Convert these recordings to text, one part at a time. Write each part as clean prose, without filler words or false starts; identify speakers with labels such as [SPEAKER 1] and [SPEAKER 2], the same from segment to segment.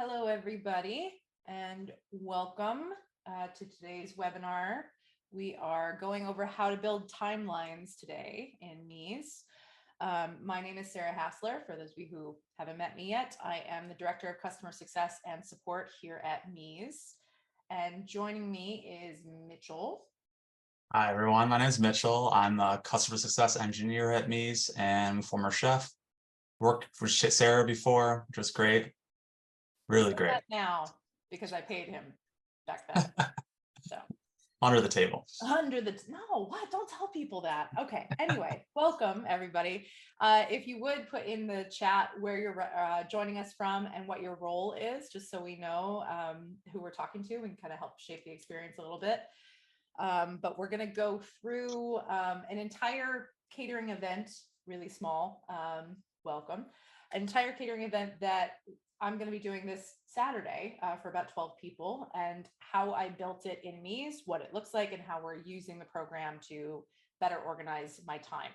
[SPEAKER 1] Hello, everybody, and welcome to today's webinar. We are going over how to build timelines today in meez. My name is Sarah Hassler. For those of you who haven't met me yet, I am the Director of Customer Success and Support here at meez. And joining me is Mitchell.
[SPEAKER 2] Hi, everyone. My name is Mitchell. I'm a customer success engineer at meez and I'm a former chef. Worked for Sarah before, which was great. Really great.
[SPEAKER 1] Now, because I paid him back then. So.
[SPEAKER 2] Under the table.
[SPEAKER 1] No, what? Don't tell people that. Okay. Anyway, welcome everybody. If you would put in the chat where you're joining us from and what your role is, just so we know who we're talking to and kind of help shape the experience a little bit. But we're going to go through an entire catering event, really small. Welcome. An entire catering event that I'm going to be doing this Saturday for about 12 people, and how I built it in meez, what it looks like, and how we're using the program to better organize my time.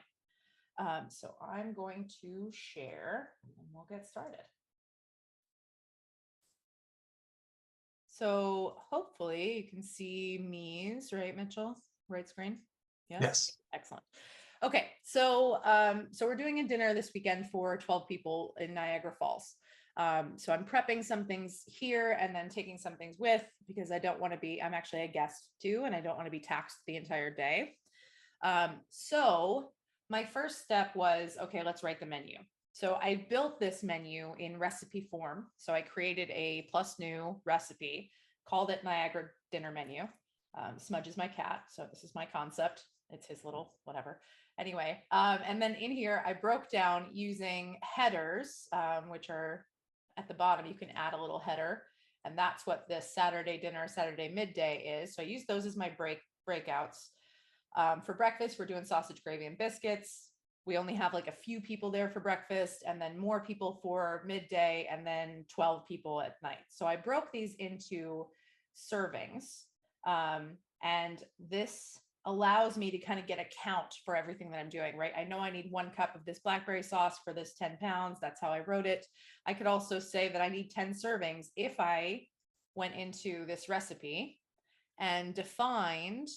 [SPEAKER 1] So I'm going to share and we'll get started. So hopefully you can see meez, right, Mitchell? Right screen?
[SPEAKER 2] Yes.
[SPEAKER 1] Excellent. Okay, so we're doing a dinner this weekend for 12 people in Niagara Falls. So I'm prepping some things here and then taking some things with, because I don't want to be, I'm actually a guest too, and I don't want to be taxed the entire day. So my first step was, okay, let's write the menu. So I built this menu in recipe form. So I created a plus new recipe, called it Niagara Dinner Menu. Smudge is my cat, so this is my concept. It's his little whatever. Anyway, and then in here, I broke down using headers, which are at the bottom. You can add a little header, and that's what this Saturday dinner, Saturday midday is. So I use those as my breakouts. For breakfast, we're doing sausage, gravy, and biscuits. We only have like a few people there for breakfast, and then more people for midday, and then 12 people at night. So I broke these into servings, and this allows me to kind of get a count for everything that I'm doing, right? I know I need 1 cup of this blackberry sauce for this 10 pounds. That's how I wrote it. I could also say that I need 10 servings if I went into this recipe and defined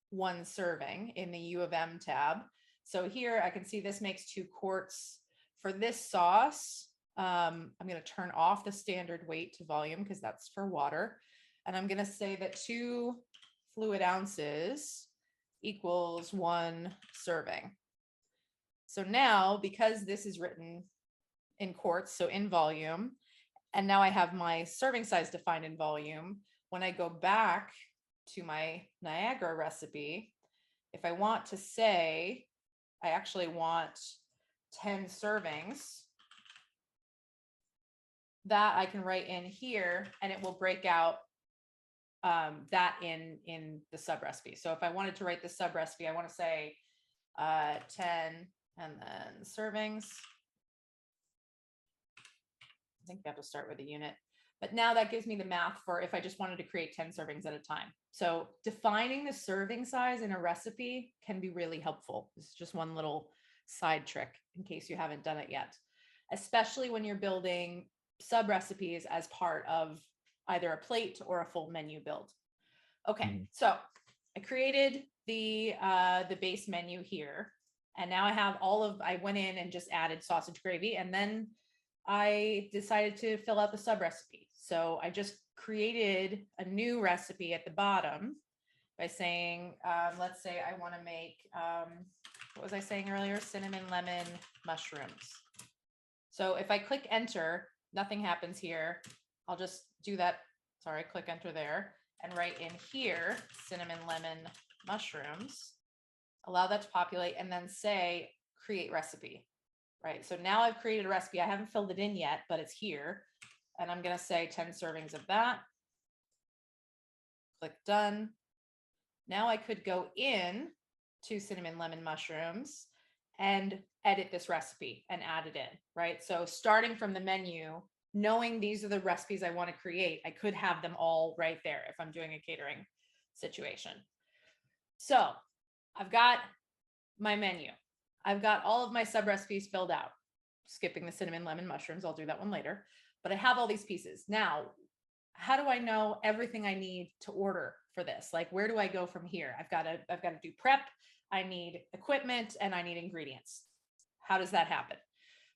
[SPEAKER 1] 1 serving in the U of M tab. So here I can see this makes 2 quarts. For this sauce, I'm going to turn off the standard weight to volume because that's for water. And I'm going to say that 2 fluid ounces equals 1 serving. So now, because this is written in quarts, so in volume, and now I have my serving size defined in volume, when I go back to my Niagara recipe, if I want to say, I actually want 10 servings, that I can write in here and it will break out that in the sub recipe. So if I wanted to write the sub recipe, I want to say 10 and then servings. I think you have to start with a unit, but now that gives me the math for if I just wanted to create 10 servings at a time. So defining the serving size in a recipe can be really helpful. This is just one little side trick in case you haven't done it yet, especially when you're building sub recipes as part of either a plate or a full menu build. Okay, so I created the base menu here, and now I have I went in and just added sausage gravy, and then I decided to fill out the sub recipe. So I just created a new recipe at the bottom by saying, let's say I want to make, what was I saying earlier? Cinnamon lemon mushrooms. So if I click enter, nothing happens here. I'll just do that. Sorry, click enter there and write in here, cinnamon lemon mushrooms, allow that to populate, and then say create recipe, right? So now I've created a recipe. I haven't filled it in yet, but it's here. And I'm going to say 10 servings of that. Click done. Now I could go in to cinnamon lemon mushrooms and edit this recipe and add it in, right? So starting from the menu, knowing these are the recipes I want to create, I could have them all right there if I'm doing a catering situation. So I've got my menu. I've got all of my sub recipes filled out, skipping the cinnamon lemon mushrooms. I'll do that one later. but I have all these pieces. Now, how do I know everything I need to order for this? Like, where do I go from here? I've got to do prep. I need equipment and I need ingredients. How does that happen?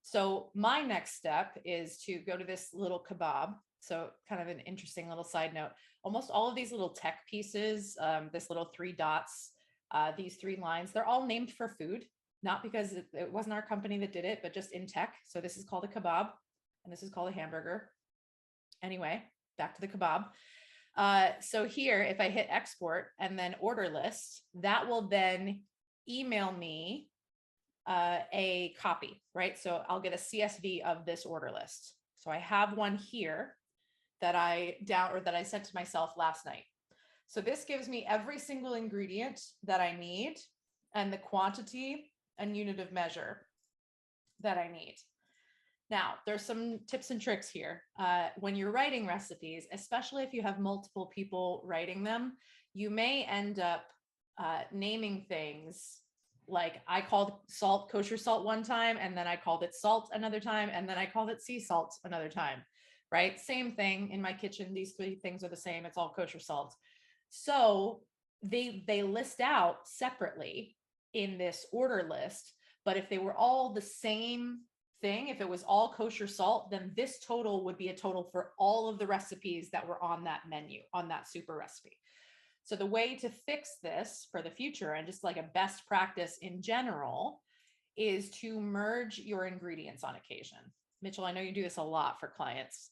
[SPEAKER 1] So my next step is to go to this little kebab. So kind of an interesting little side note. Almost all of these little tech pieces, this little 3 dots, these 3 lines, they're all named for food, not because it wasn't our company that did it, but just in tech. So this is called a kebab and this is called a hamburger. Anyway, back to the kebab. So here, if I hit export and then order list, that will then email me a copy, right? So I'll get a CSV of this order list. So I have one here that I sent to myself last night. So this gives me every single ingredient that I need and the quantity and unit of measure that I need. Now, there's some tips and tricks here. When you're writing recipes, especially if you have multiple people writing them, you may end up naming things like I called salt kosher salt one time, and then I called it salt another time, and then I called it sea salt another time, right? Same thing in my kitchen. These 3 things are the same. It's all kosher salt. So they list out separately in this order list, but if they were all the same thing, if it was all kosher salt, then this total would be a total for all of the recipes that were on that menu, on that super recipe. So the way to fix this for the future, and just like a best practice in general, is to merge your ingredients on occasion. Mitchell, I know you do this a lot for clients.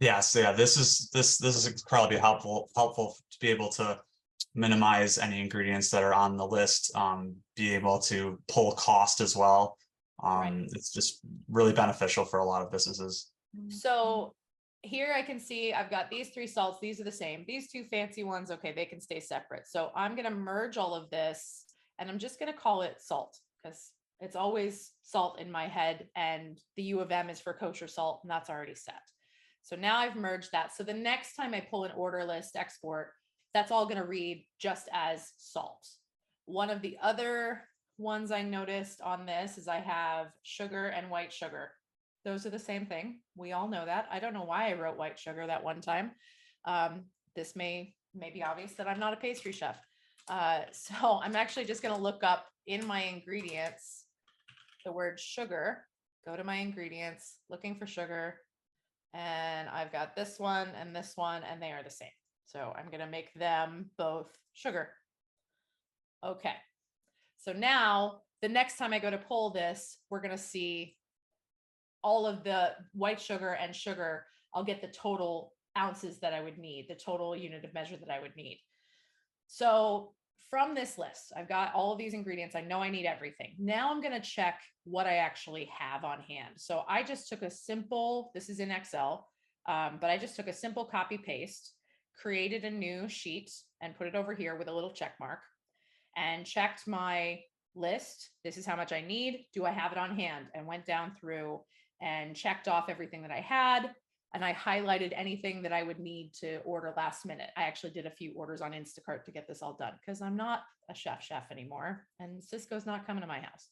[SPEAKER 2] Yes, yeah, this is probably helpful to be able to minimize any ingredients that are on the list, be able to pull cost as well.
[SPEAKER 1] Right.
[SPEAKER 2] It's just really beneficial for a lot of businesses.
[SPEAKER 1] So here I can see I've got these 3 salts. These are the same. These 2 fancy ones, okay, they can stay separate. So I'm going to merge all of this and I'm just going to call it salt because it's always salt in my head, and the U of M is for kosher salt, and that's already set. So now I've merged that. So the next time I pull an order list export, that's all going to read just as salt. One of the other ones I noticed on this is I have sugar and white sugar. Those are the same thing. We all know that. I don't know why I wrote white sugar that one time. This may be obvious that I'm not a pastry chef. So I'm actually just going to look up in my ingredients the word sugar, go to my ingredients, looking for sugar, and I've got this one, and they are the same. So I'm going to make them both sugar. Okay. So now the next time I go to pull this, we're going to see all of the white sugar and sugar. I'll get the total ounces that I would need, the total unit of measure that I would need. So from this list, I've got all of these ingredients. I know I need everything. Now I'm going to check what I actually have on hand. So I just took a simple, this is in Excel, but I just took a simple copy paste, created a new sheet and put it over here with a little check mark and checked my list. This is how much I need. Do I have it on hand? And went down through and checked off everything that I had. And I highlighted anything that I would need to order last minute. I actually did a few orders on Instacart to get this all done because I'm not a chef anymore, and Cisco's not coming to my house.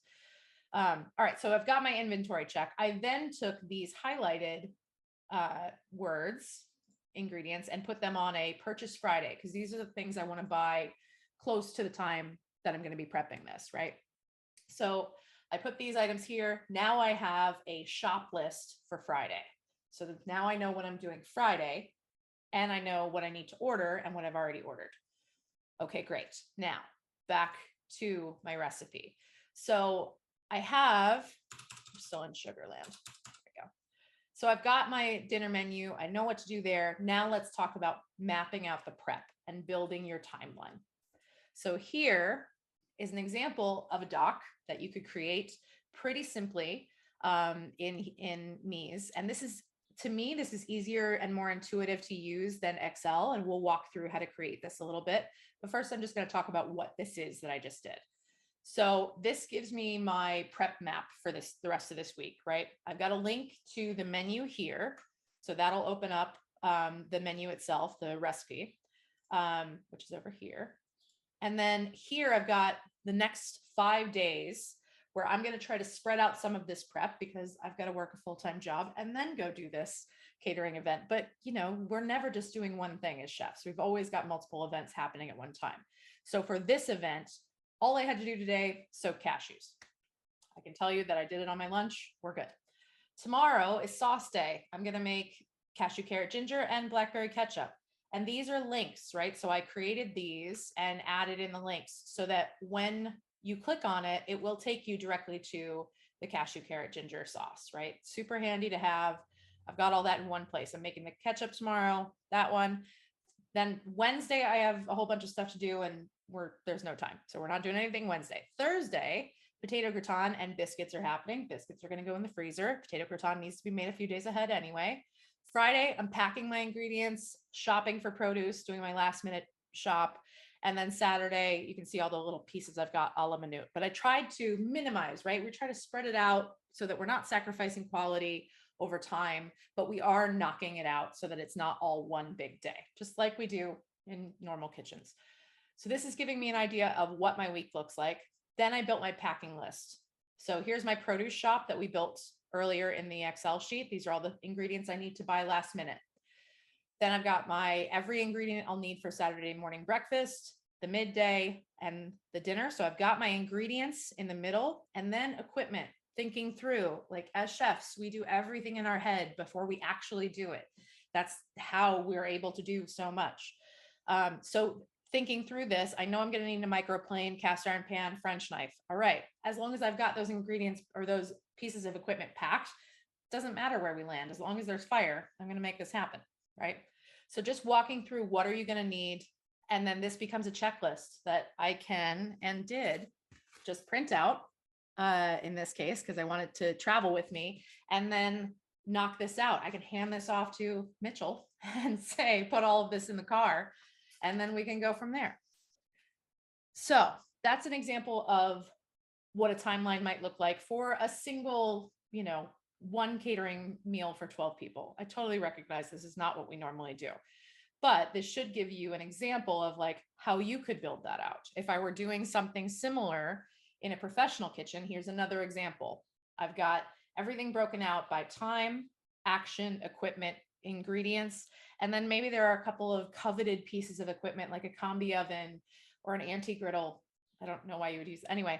[SPEAKER 1] All right, so I've got my inventory check. I then took these highlighted words, ingredients, and put them on a purchase Friday because these are the things I want to buy close to the time that I'm going to be prepping this, right? So I put these items here. Now I have a shop list for Friday. So now I know what I'm doing Friday, and I know what I need to order and what I've already ordered. Okay, great. Now back to my recipe. So I have, I'm still in Sugarland. There we go. So I've got my dinner menu. I know what to do there. Now let's talk about mapping out the prep and building your timeline. So here is an example of a doc that you could create pretty simply in meez. And this is, to me, this is easier and more intuitive to use than Excel. And we'll walk through how to create this a little bit. But first, I'm just going to talk about what this is that I just did. So this gives me my prep map for the rest of this week, right? I've got a link to the menu here. So that'll open up the menu itself, the recipe, which is over here. And then here I've got the next 5 days where I'm going to try to spread out some of this prep because I've got to work a full-time job and then go do this catering event. But, you know, we're never just doing one thing as chefs. We've always got multiple events happening at one time. So for this event, all I had to do today, soak cashews. I can tell you that I did it on my lunch. We're good. Tomorrow is sauce day. I'm going to make cashew, carrot, ginger, and blackberry ketchup. And these are links, right? So I created these and added in the links so that when you click on it, it will take you directly to the cashew, carrot, ginger sauce, right? Super handy to have. I've got all that in one place. I'm making the ketchup tomorrow, that one. Then Wednesday, I have a whole bunch of stuff to do and there's no time. So we're not doing anything Wednesday. Thursday, potato gratin and biscuits are happening. Biscuits are going to go in the freezer. Potato gratin needs to be made a few days ahead anyway. Friday, I'm packing my ingredients, shopping for produce, doing my last minute shop. And then Saturday, you can see all the little pieces I've got a la minute. But I tried to minimize, right? We try to spread it out so that we're not sacrificing quality over time, but we are knocking it out so that it's not all one big day, just like we do in normal kitchens. So this is giving me an idea of what my week looks like. Then I built my packing list. So here's my produce shop that we built earlier in the Excel sheet. These are all the ingredients I need to buy last minute. Then I've got my every ingredient I'll need for Saturday morning breakfast, the midday, and the dinner. So I've got my ingredients in the middle, and then equipment, thinking through, like as chefs, we do everything in our head before we actually do it. That's how we're able to do so much. So thinking through this, I know I'm going to need a microplane, cast iron pan, French knife. All right. As long as I've got those ingredients or those pieces of equipment packed, doesn't matter where we land. As long as there's fire, I'm going to make this happen. Right. So just walking through what are you going to need? And then this becomes a checklist that I can and did just print out in this case, because I wanted to travel with me and then knock this out. I can hand this off to Mitchell and say, put all of this in the car, and then we can go from there. So that's an example of what a timeline might look like for a single, you know, one catering meal for 12 people. I totally recognize this is not what we normally do, but this should give you an example of like how you could build that out. If I were doing something similar in a professional kitchen, here's another example. I've got everything broken out by time, action, equipment, ingredients, and then maybe there are a couple of coveted pieces of equipment like a combi oven or an anti-griddle. I don't know why you would use, anyway,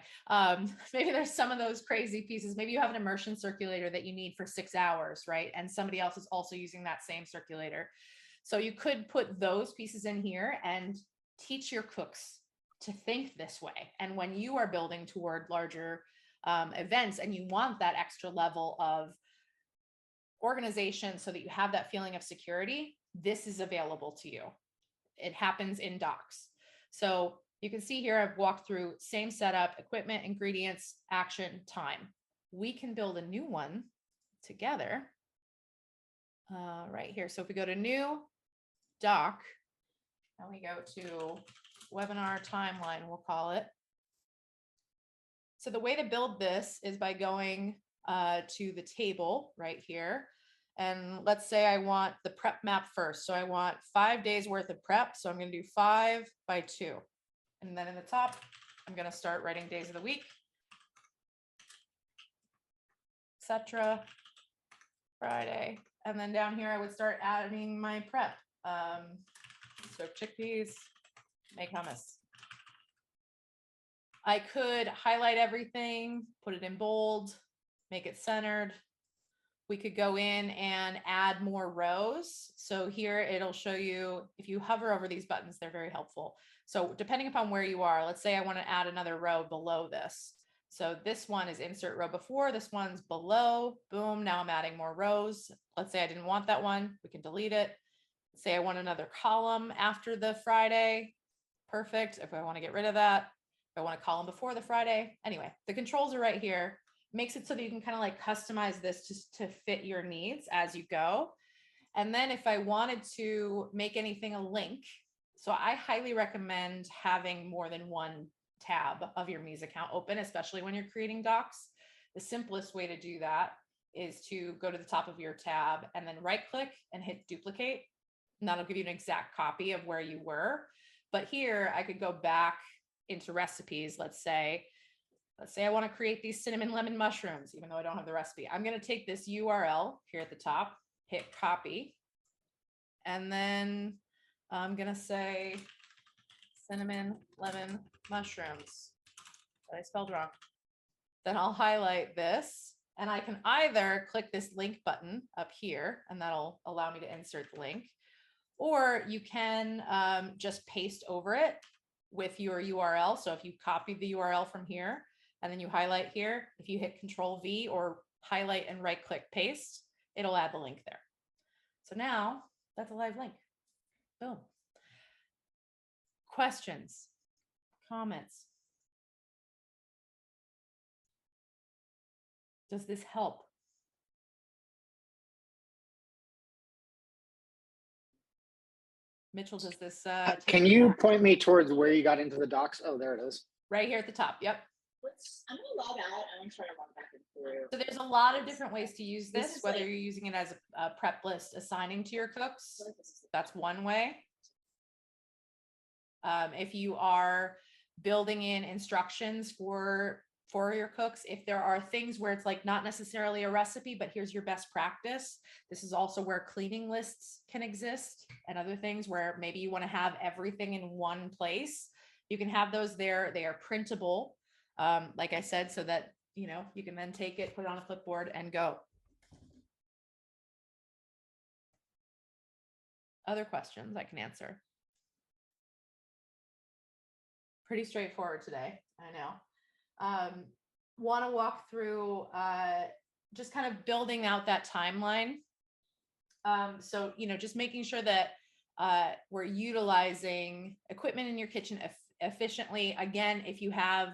[SPEAKER 1] maybe there's some of those crazy pieces. Maybe you have an immersion circulator that you need for 6 hours, right? And somebody else is also using that same circulator. So you could put those pieces in here and teach your cooks to think this way. And when you are building toward larger events and you want that extra level of organization so that you have that feeling of security, this is available to you. It happens in docs. So you can see here, I've walked through same setup, equipment, ingredients, action, time. We can build a new one together right here. So if we go to new doc, and we go to webinar timeline, we'll call it. So the way to build this is by going to the table right here. And let's say I want the prep map first. So I want 5 days worth of prep. So I'm going to do 5 by 2. And then in the top, I'm going to start writing days of the week, etc. Friday. And then down here, I would start adding my prep. So chickpeas, make hummus. I could highlight everything, put it in bold, make it centered. We could go in and add more rows. So here it'll show you, if you hover over these buttons, they're very helpful. So depending upon where you are, let's say I want to add another row below this. So this one is insert row before, this one's below, boom, now I'm adding more rows. Let's say I didn't want that one, we can delete it. Say I want another column after the Friday, perfect. If I want to get rid of that, if I want a column before the Friday, anyway, the controls are right here. Makes it so that you can kind of like customize this just to fit your needs as you go. And then if I wanted to make anything a link, so I highly recommend having more than one tab of your Meez account open, especially when you're creating docs. The simplest way to do that is to go to the top of your tab and then right click and hit duplicate. And that'll give you an exact copy of where you were. But here I could go back into recipes, let's say, let's say I want to create these cinnamon lemon mushrooms, even though I don't have the recipe. I'm going to take this URL here at the top, hit copy, and then I'm going to say cinnamon lemon mushrooms. That I spelled wrong. Then I'll highlight this, and I can either click this link button up here, and that'll allow me to insert the link, or you can just paste over it with your URL. So if you copy the URL from here, and then you highlight here, if you hit Control V or highlight and right click paste, it'll add the link there. So now that's a live link. Boom. Questions, comments? Does this help? Mitchell, does this
[SPEAKER 3] Can you point me towards where you got into the docs? Oh, there it is.
[SPEAKER 1] right here at the top? Yep.
[SPEAKER 4] I'm gonna log out and I'm trying to log back in through.
[SPEAKER 1] So there's a lot of different ways to use this, whether you're using it as a prep list assigning to your cooks. That's one way. If you are building in instructions for your cooks, if there are things where it's like not necessarily a recipe, but here's your best practice. This is also where cleaning lists can exist and other things where maybe you want to have everything in one place. You can have those there. They are printable. Like I said, so that, you know, you can then take it, put it on a clipboard and go. Other questions I can answer. Pretty straightforward today, I know. Want to walk through just kind of building out that timeline. So, you know, just making sure that we're utilizing equipment in your kitchen efficiently. Again, if you have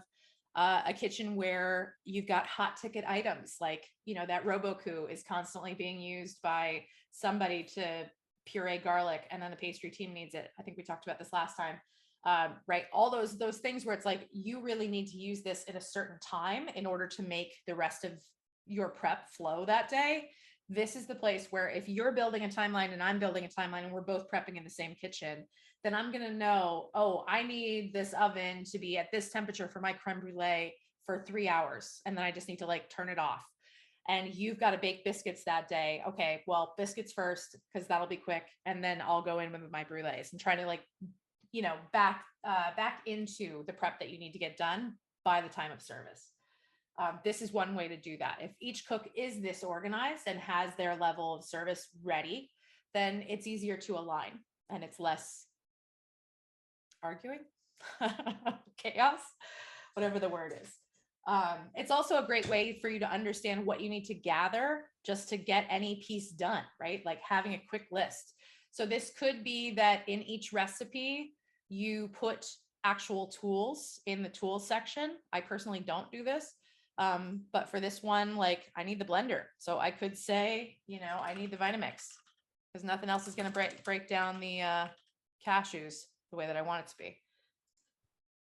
[SPEAKER 1] a kitchen where you've got hot ticket items, like, you know, that Roboku is constantly being used by somebody to puree garlic and then the pastry team needs it. I think we talked about this last time. Right. All those things where it's like, you really need to use this at a certain time in order to make the rest of your prep flow that day. This is the place where if you're building a timeline and I'm building a timeline and we're both prepping in the same kitchen, then I'm going to know, oh, I need this oven to be at this temperature for my creme brulee for 3 hours. And then I just need to like turn it off. And you've got to bake biscuits that day. Okay, well, biscuits first, because that'll be quick. And then I'll go in with my brulees and try to like, you know, back into the prep that you need to get done by the time of service. This is one way to do that. If each cook is this organized and has their level of service ready, then it's easier to align and it's less arguing, chaos, whatever the word is. It's also a great way for you to understand what you need to gather just to get any piece done, right? Like having a quick list. So this could be that in each recipe, you put actual tools in the tools section. I personally don't do this. But for this one, like I need the blender. So I could say, you know, I need the Vitamix because nothing else is going to break down the cashews the way that I want it to be.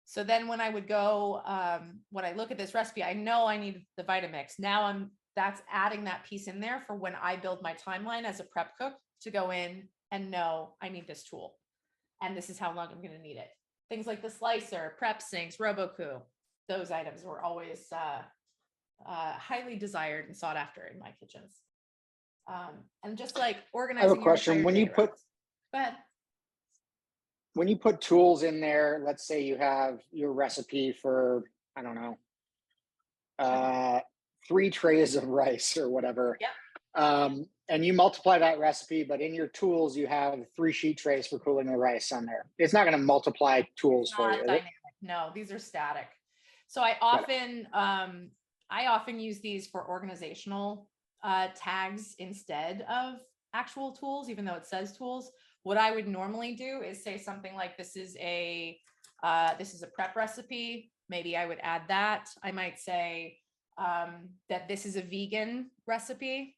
[SPEAKER 1] So then when I would go, when I look at this recipe, I know I need the Vitamix. Now that's adding that piece in there for when I build my timeline as a prep cook to go in and know I need this tool. And this is how long I'm going to need it. Things like the slicer, prep sinks, Roboku, those items were always highly desired and sought after in my kitchens. And just like organizing.
[SPEAKER 3] I have a question. When you put,
[SPEAKER 1] go ahead.
[SPEAKER 3] When you put tools in there, let's say you have your recipe for, I don't know, 3 trays of rice or whatever.
[SPEAKER 1] Yeah.
[SPEAKER 3] And you multiply that recipe, but in your tools, you have 3 sheet trays for cooling the rice on there. It's not going to multiply tools for you.
[SPEAKER 1] Dynamic. No, these are static. So I often use these for organizational tags instead of actual tools, even though it says tools. What I would normally do is say something like, this is a prep recipe. Maybe I would add that. I might say that this is a vegan recipe.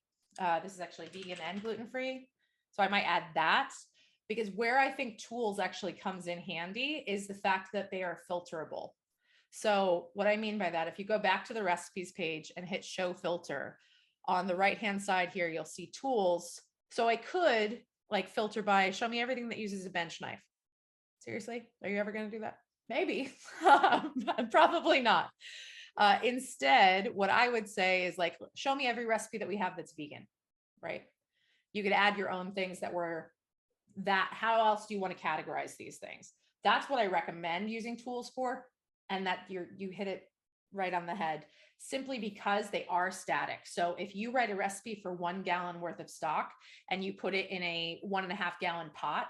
[SPEAKER 1] This is actually vegan and gluten-free. So I might add that, because where I think tools actually comes in handy is the fact that they are filterable. So what I mean by that, if you go back to the recipes page and hit show filter, on the right-hand side here, you'll see tools. So I could like filter by, show me everything that uses a bench knife. Seriously, are you ever going to do that? Maybe, probably not. Instead, what I would say is like, show me every recipe that we have that's vegan, right? You could add your own things that were that. How else do you want to categorize these things? That's what I recommend using tools for. And that you hit it right on the head, simply because they are static. So if you write a recipe for 1 gallon worth of stock and you put it in a 1.5 gallon pot,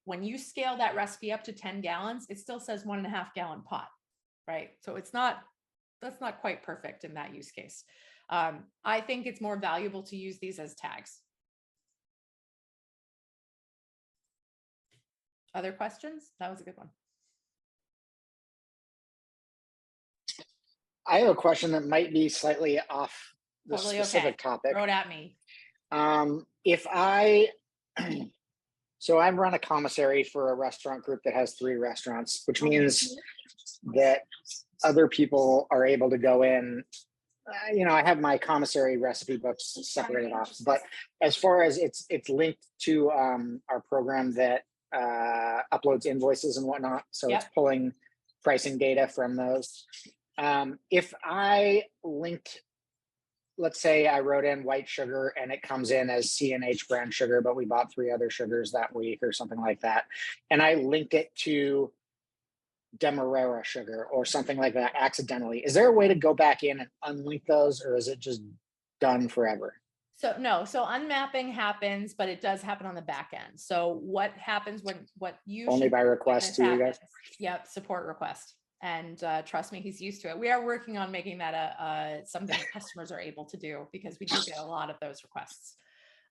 [SPEAKER 1] when you scale that recipe up to 10 gallons, it still says 1.5 gallon pot, right? So that's not quite perfect in that use case. I think it's more valuable to use these as tags. Other questions? That was a good one.
[SPEAKER 3] I have a question that might be slightly off the
[SPEAKER 1] Totally
[SPEAKER 3] specific
[SPEAKER 1] okay.
[SPEAKER 3] topic.
[SPEAKER 1] Throw it at me.
[SPEAKER 3] If I, so I run a commissary for a restaurant group that has 3 restaurants, which means that other people are able to go in. I have my commissary recipe books separated off, but as far as it's linked to our program that uploads invoices and whatnot, so it's pulling pricing data from those. If I linked, let's say I wrote in white sugar and it comes in as C&H brand sugar, but we bought 3 other sugars that week or something like that, and I linked it to Demerara sugar or something like that accidentally, is there a way to go back in and unlink those, or is it just done forever?
[SPEAKER 1] So no, so unmapping happens, but it does happen on the back end. So what happens what you
[SPEAKER 3] Only by request to you guys?
[SPEAKER 1] Yep, support request. And trust me, he's used to it. We are working on making that something that customers are able to do, because we do get a lot of those requests.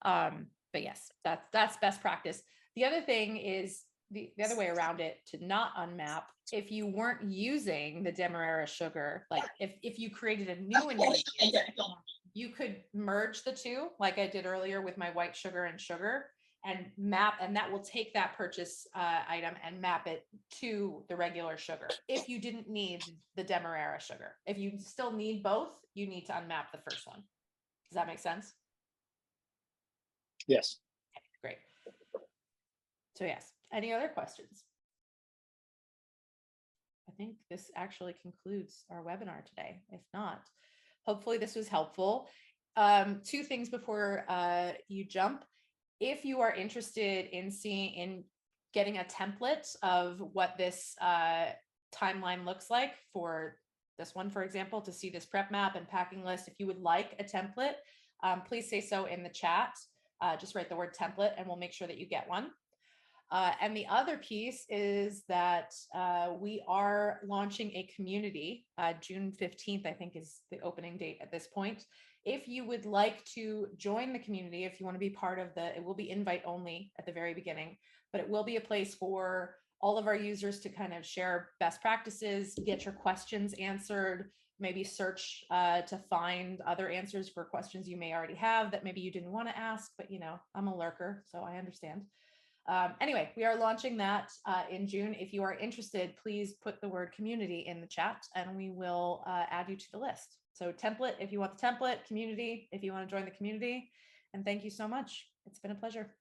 [SPEAKER 1] But yes, that's best practice. The other thing is the other way around it, to not unmap. If you weren't using the Demerara sugar, like if you created a new ingredient, you could merge the two, like I did earlier with my white sugar and sugar, and map, and that will take that purchase item and map it to the regular sugar. If you didn't need the Demerara sugar, if you still need both, you need to unmap the first one. Does that make sense?
[SPEAKER 3] Yes.
[SPEAKER 1] Okay, great. So yes, any other questions? I think this actually concludes our webinar today. If not, hopefully this was helpful. 2 things before you jump. If you are interested in getting a template of what this timeline looks like for this one, for example, to see this prep map and packing list, if you would like a template, please say so in the chat. Just write the word template and we'll make sure that you get one. And the other piece is that we are launching a community. June 15th, I think, is the opening date at this point. If you would like to join the community, if you want to be part of it will be invite only at the very beginning, but it will be a place for all of our users to kind of share best practices, get your questions answered, maybe search to find other answers for questions you may already have that maybe you didn't want to ask, but I'm a lurker, so I understand. Anyway, we are launching that in June. If you are interested, please put the word community in the chat and we will add you to the list. So template, if you want the template, community, if you want to join the community. And thank you so much. It's been a pleasure.